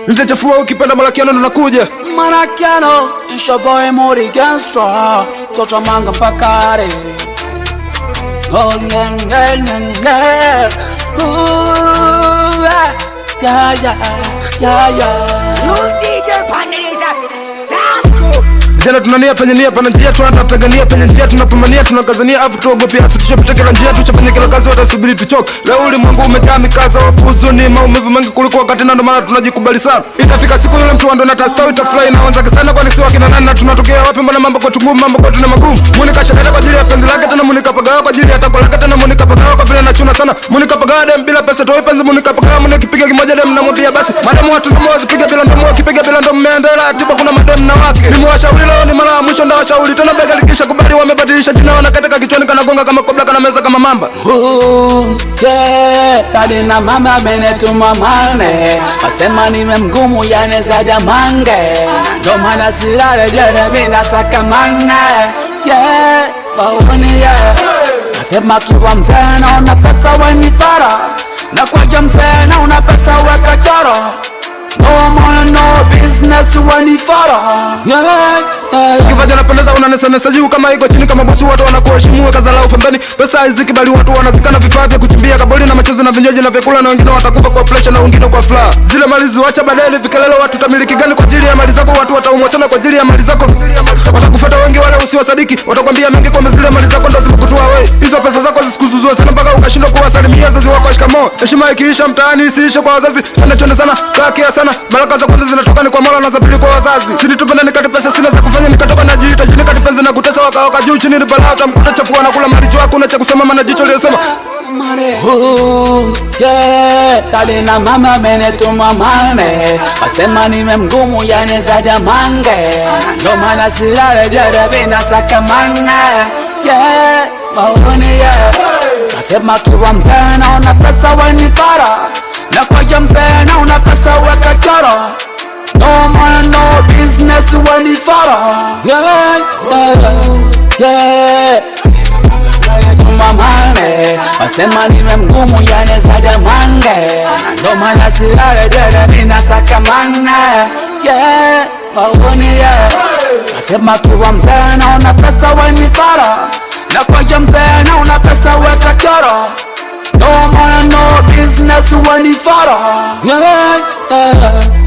Nitachafua ukipenda Malakiano ndo nakuja. Malakiano, it's your boy Mori Gangsta. Toto manga mpakare. Oh yeah, yeah, yeah, yeah. Ooh, yeah, yeah, yeah, yeah. You DJ Panelisa. Jana tunania penye nia pana njia tunatafuta nia penye njia tunapambania tunakazania afu tuogopia asitishapita kila njia tuchafanya kila kazi watasubiri tuchoke. Leo ulimwengu umejaa mikazo huzuni maumivu mengi kuliko wakati na ndo maana tunajikubali sana. Itafika siku yule mtu ndo natastawi tafurahi na wanzake sana kwani si wakina nani na tunatokea wapi mbona mambo kwetu ngumu mambo kwetu ni magumu. Monica shakata kwa ajili ya penzi lake tena Monica pagawa kwa ajili ya tako lake tena Monica pagawa kwa vile anachuna sana. Monica pagawa dem bila pesa toi penzi Monica pagawa Monica kipiga kimoja dem na mwambia basi. Madam watu kama wazipiga bila ndomo wakipiga bila ndomo mmeendela tiba kuna madem na wake. Nimewashauri leo ni mara mwisho ndo washauri tena bega likisha kubali wamebadilisha jina wanakataka kichwani kana gonga kama kobla kana meza kama mamba. Yeah, dadi na mama amenituma mane wasema niwe mgumu yani zaidi ya mange ndo maana silale jere bila sakamane. Yeah, bauni yeah nasema kiwa mzee na una pesa wenifara na kwa mzee na una pesa weka choro. No money, no business, wanifara. Yeah, yeah. Kivaja napendeza unanesanesa juu kama iko chini kama bosi watu wanakuheshimu kazalau pembeni. Pesa hizi bali watu wanazikana vifaa vya kuchimbia kaboli na machozi na vinywaji na vyakula na wengine watakufa kwa pressure na wengine kwa fla. Zile mali ziwacha baadaye vikelele watu tamiliki gani kwa ajili ya mali zako watu wataumwa sana kwa ajili ya mali zako. Watakufuata wengi wale usiwasadiki watakwambia mengi kwa zile mali zako ndo zimekutoa wewe. Hizo pesa zako zisikuzuzue sana mpaka ukashindwa kuwasalimia wazazi wako shikamoo. Heshima ikiisha mtaani isiishe kwa wazazi. Chonde sana kakia sana. Baraka za kwanza zinatoka ni kwa Mola na za pili kwa wazazi. Sisi tupenda nikati pesa sina za kufanya nikatoka na jiita jini kati penzi na kutesa wakaoka juu chini ni balaa utamkuta chafua na kula malicho wako una cha kusema maana jicho lilosema. Yeah, dadi na mama amenituma mane wasema niwe mgumu yani zaidi ya mange ndo maana silale jere bila sakamane. Yeah, bauni yeah nasema kiwa mzee na una pesa wenifara na kwa mzee na una pesa weka choro. No money, no business, wanifara. Yeah, yeah, yeah. Tuma mane wasema niwe mgumu yani zaidi ya mange ndo maana silale jere bila sakamane. Yeah, bauni yeah nasema kiwa mzee na una pesa wenifara na kwa mzee na una pesa weka choro. No money, no business, wanifara. Yeah, yeah.